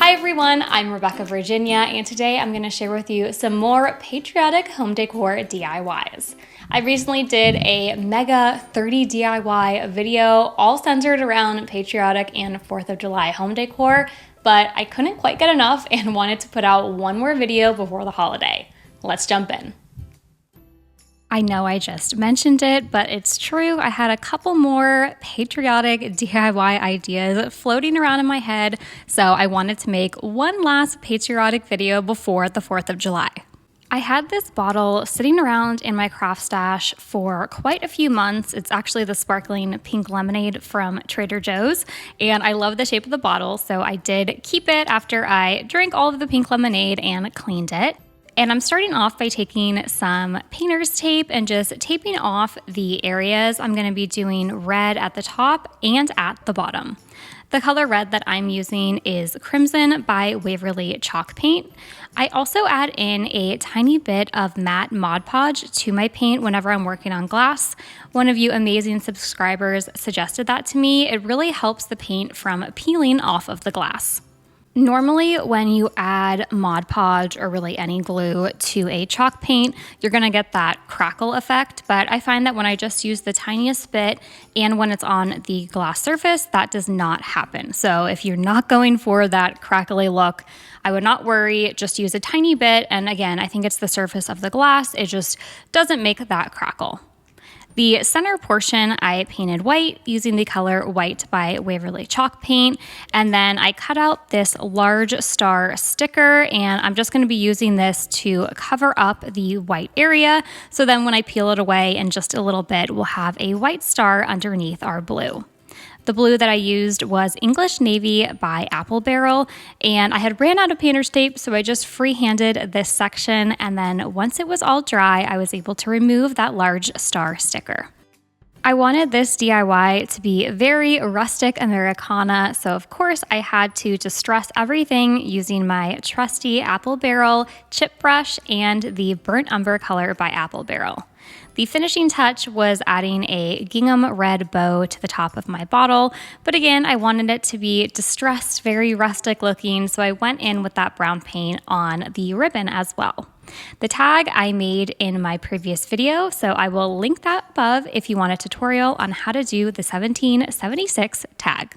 Hi everyone, I'm Rebecca Virginia, and today I'm going to share with you some more patriotic home decor DIYs. I recently did a mega 30 DIY video all centered around patriotic and 4th of July home decor, but I couldn't quite get enough and wanted to put out one more video before the holiday. Let's jump in. I know I just mentioned it, but it's true. I had a couple more patriotic DIY ideas floating around in my head, so I wanted to make one last patriotic video before the 4th of July. I had this bottle sitting around in my craft stash for quite a few months. It's actually the sparkling pink lemonade from Trader Joe's, and I love the shape of the bottle, so I did keep it after I drank all of the pink lemonade and cleaned it. And I'm starting off by taking some painter's tape and just taping off the areas. I'm going to be doing red at the top and at the bottom. The color red that I'm using is Crimson by Waverly Chalk Paint. I also add in a tiny bit of matte Mod Podge to my paint whenever I'm working on glass. One of you amazing subscribers suggested that to me. It really helps the paint from peeling off of the glass. Normally, when you add Mod Podge or really any glue to a chalk paint, you're going to get that crackle effect, but I find that when I just use the tiniest bit and when it's on the glass surface, that does not happen. So if you're not going for that crackly look, I would not worry, just use a tiny bit, and again, I think it's the surface of the glass, it just doesn't make that crackle. The center portion I painted white using the color White by Waverly Chalk Paint, and then I cut out this large star sticker, and I'm just going to be using this to cover up the white area, so then when I peel it away in just a little bit, we'll have a white star underneath our blue. The blue that I used was English Navy by Apple Barrel, and I had ran out of painter's tape, so I just freehanded this section, and then once it was all dry, I was able to remove that large star sticker. I wanted this DIY to be very rustic Americana, so of course I had to distress everything using my trusty Apple Barrel chip brush and the Burnt Umber color by Apple Barrel. The finishing touch was adding a gingham red bow to the top of my bottle, but again, I wanted it to be distressed, very rustic looking, so I went in with that brown paint on the ribbon as well. The tag I made in my previous video, so I will link that above if you want a tutorial on how to do the 1776 tag.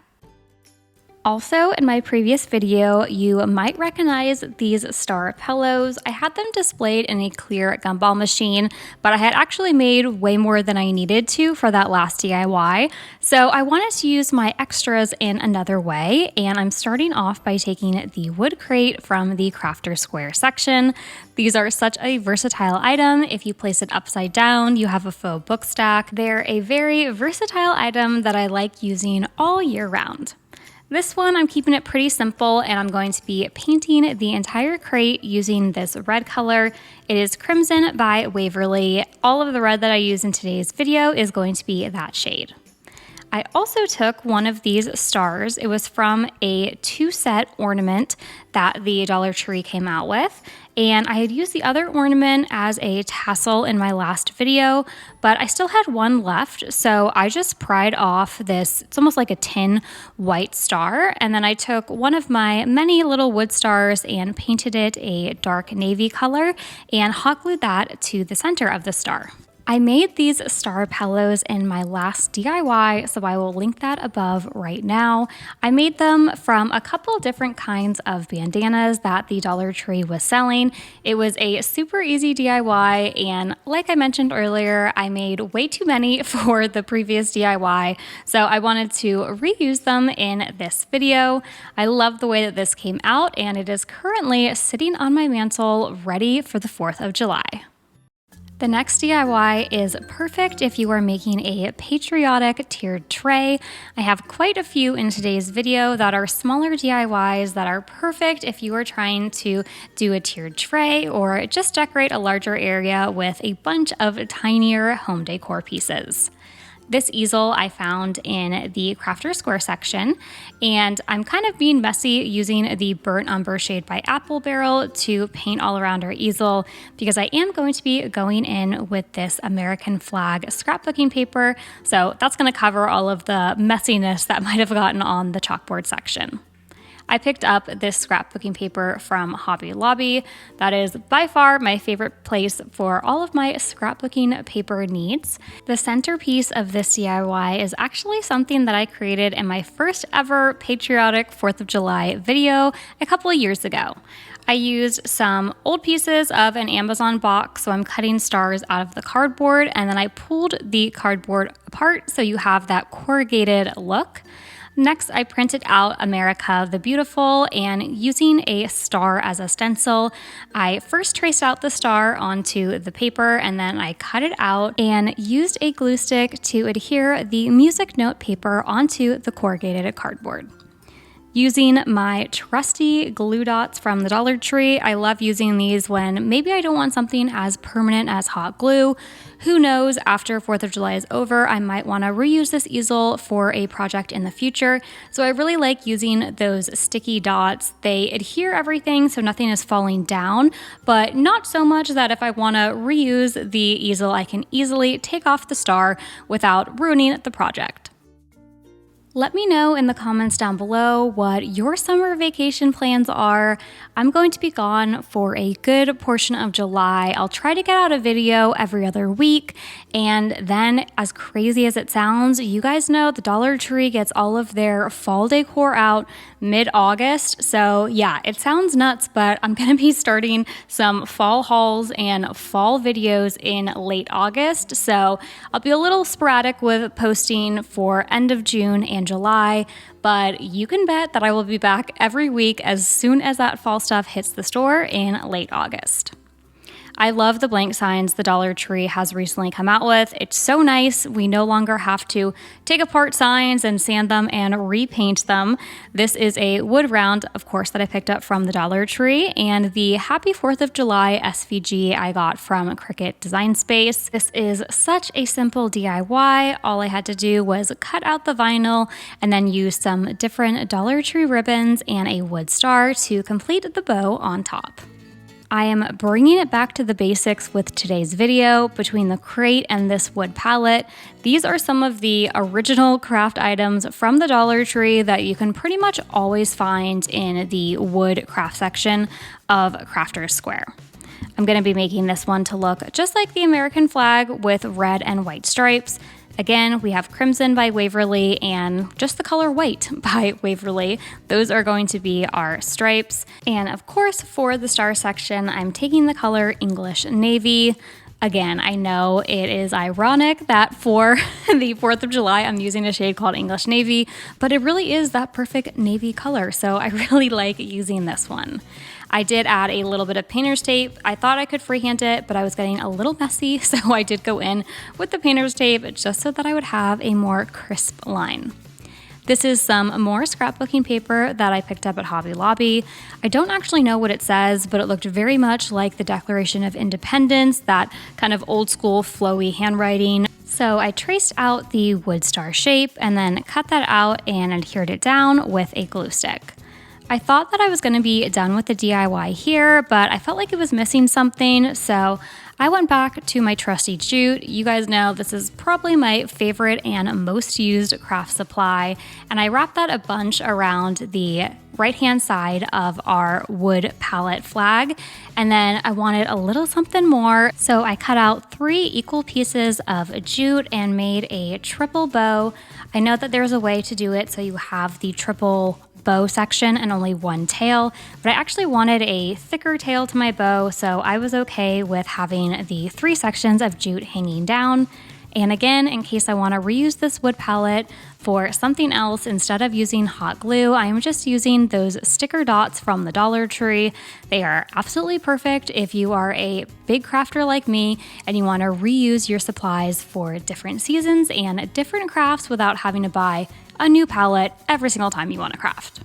Also, in my previous video, you might recognize these star pillows. I had them displayed in a clear gumball machine, but I had actually made way more than I needed to for that last DIY. So I wanted to use my extras in another way, and I'm starting off by taking the wood crate from the Crafter Square section. These are such a versatile item. If you place it upside down, you have a faux book stack. They're a very versatile item that I like using all year round. This one, I'm keeping it pretty simple, and I'm going to be painting the entire crate using this red color. It is Crimson by Waverly. All of the red that I use in today's video is going to be that shade. I also took one of these stars. It was from a 2-set ornament that the Dollar Tree came out with, and I had used the other ornament as a tassel in my last video, but I still had one left, so I just pried off this, it's almost like a tin white star, and then I took one of my many little wood stars and painted it a dark navy color and hot glued that to the center of the star. I made these star pillows in my last DIY, so I will link that above right now. I made them from a couple different kinds of bandanas that the Dollar Tree was selling. It was a super easy DIY, and like I mentioned earlier, I made way too many for the previous DIY, so I wanted to reuse them in this video. I love the way that this came out, and it is currently sitting on my mantle ready for the 4th of July. The next DIY is perfect if you are making a patriotic tiered tray. I have quite a few in today's video that are smaller DIYs that are perfect if you are trying to do a tiered tray or just decorate a larger area with a bunch of tinier home decor pieces. This easel I found in the Crafter Square section, and I'm kind of being messy using the Burnt Umber shade by Apple Barrel to paint all around our easel because I am going to be going in with this American flag scrapbooking paper, so that's going to cover all of the messiness that might have gotten on the chalkboard section. I picked up this scrapbooking paper from Hobby Lobby. That is by far my favorite place for all of my scrapbooking paper needs. The centerpiece of this DIY is actually something that I created in my first ever patriotic 4th of July video a couple of years ago. I used some old pieces of an Amazon box, so I'm cutting stars out of the cardboard, and then I pulled the cardboard apart so you have that corrugated look. Next, I printed out America the Beautiful, and using a star as a stencil, I first traced out the star onto the paper, and then I cut it out and used a glue stick to adhere the music note paper onto the corrugated cardboard. Using my trusty glue dots from the Dollar Tree, I love using these when maybe I don't want something as permanent as hot glue. Who knows, after 4th of July is over, I might want to reuse this easel for a project in the future. So I really like using those sticky dots. They adhere everything so nothing is falling down, but not so much that if I want to reuse the easel, I can easily take off the star without ruining the project. Let me know in the comments down below what your summer vacation plans are. I'm going to be gone for a good portion of July. I'll try to get out a video every other week. And then, as crazy as it sounds, you guys know the Dollar Tree gets all of their fall decor out mid-August. So yeah, it sounds nuts, but I'm going to be starting some fall hauls and fall videos in late August. So I'll be a little sporadic with posting for end of June and July, but you can bet that I will be back every week as soon as that fall stuff hits the store in late August. I love the blank signs the Dollar Tree has recently come out with. It's so nice. We no longer have to take apart signs and sand them and repaint them. This is a wood round, of course, that I picked up from the Dollar Tree, and the Happy 4th of July SVG I got from Cricut Design Space. This is such a simple DIY. All I had to do was cut out the vinyl and then use some different Dollar Tree ribbons and a wood star to complete the bow on top. I am bringing it back to the basics with today's video. Between the crate and this wood palette, these are some of the original craft items from the Dollar Tree that you can pretty much always find in the wood craft section of Crafter's Square. I'm going to be making this one to look just like the American flag with red and white stripes. Again, we have Crimson by Waverly and just the color White by Waverly. Those are going to be our stripes. And of course, for the star section, I'm taking the color English Navy. Again, I know it is ironic that for the 4th of July, I'm using a shade called English Navy, but it really is that perfect navy color, so I really like using this one. I did add a little bit of painter's tape. I thought I could freehand it, but I was getting a little messy, so I did go in with the painter's tape just so that I would have a more crisp line. This is some more scrapbooking paper that I picked up at Hobby Lobby. I don't actually know what it says, but it looked very much like the Declaration of Independence, that kind of old school flowy handwriting. So I traced out the wood star shape and then cut that out and adhered it down with a glue stick. I thought that I was going to be done with the DIY here, but I felt like it was missing something, so I went back to my trusty jute. You guys know this is probably my favorite and most used craft supply, and I wrapped that a bunch around the right-hand side of our wood palette flag, and then I wanted a little something more, so I cut out 3 equal pieces of jute and made a triple bow. I know that there's a way to do it so you have the triple bow section and only one tail, but I actually wanted a thicker tail to my bow, so I was okay with having the 3 sections of jute hanging down. And again, in case I want to reuse this wood palette for something else, instead of using hot glue, I am just using those sticker dots from the Dollar Tree. They are absolutely perfect if you are a big crafter like me and you want to reuse your supplies for different seasons and different crafts without having to buy a new palette every single time you want to craft.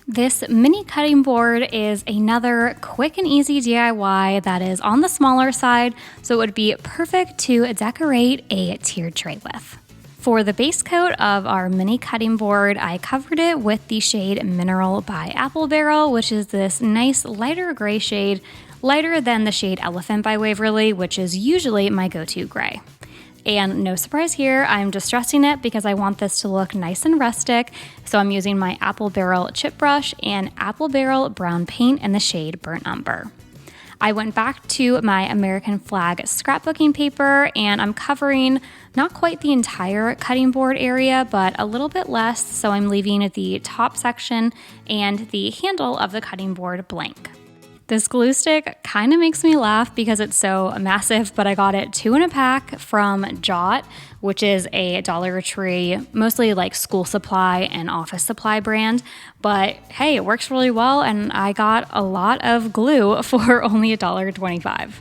This mini cutting board is another quick and easy DIY that is on the smaller side, so it would be perfect to decorate a tiered tray with. For the base coat of our mini cutting board, I covered it with the shade Mineral by Apple Barrel, which is this nice lighter gray shade, lighter than the shade Elephant by Waverly, which is usually my go-to gray. and no surprise here, I'm distressing it because I want this to look nice and rustic. So I'm using my Apple Barrel chip brush and Apple Barrel brown paint in the shade Burnt Umber. I went back to my American flag scrapbooking paper and I'm covering not quite the entire cutting board area, but a little bit less, so I'm leaving the top section and the handle of the cutting board blank. This glue stick kind of makes me laugh because it's so massive, but I got it 2 in a pack from Jot, which is a Dollar Tree, mostly like school supply and office supply brand. But hey, it works really well, and I got a lot of glue for only $1.25.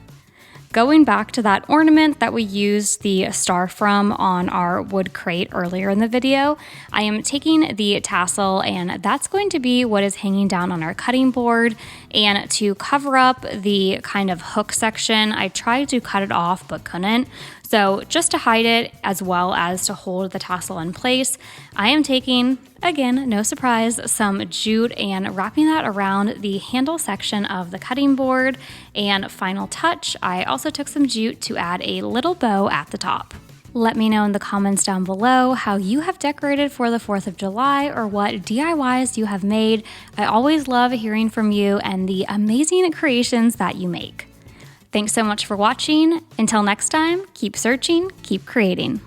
Going back to that ornament that we used the star from on our wood crate earlier in the video, I am taking the tassel and that's going to be what is hanging down on our cutting board. And to cover up the kind of hook section, I tried to cut it off but couldn't. So just to hide it as well as to hold the tassel in place, I am taking, again, no surprise, some jute and wrapping that around the handle section of the cutting board. And final touch, I also took some jute to add a little bow at the top. Let me know in the comments down below how you have decorated for the 4th of July or what DIYs you have made. I always love hearing from you and the amazing creations that you make. Thanks so much for watching. Until next time, keep searching, keep creating.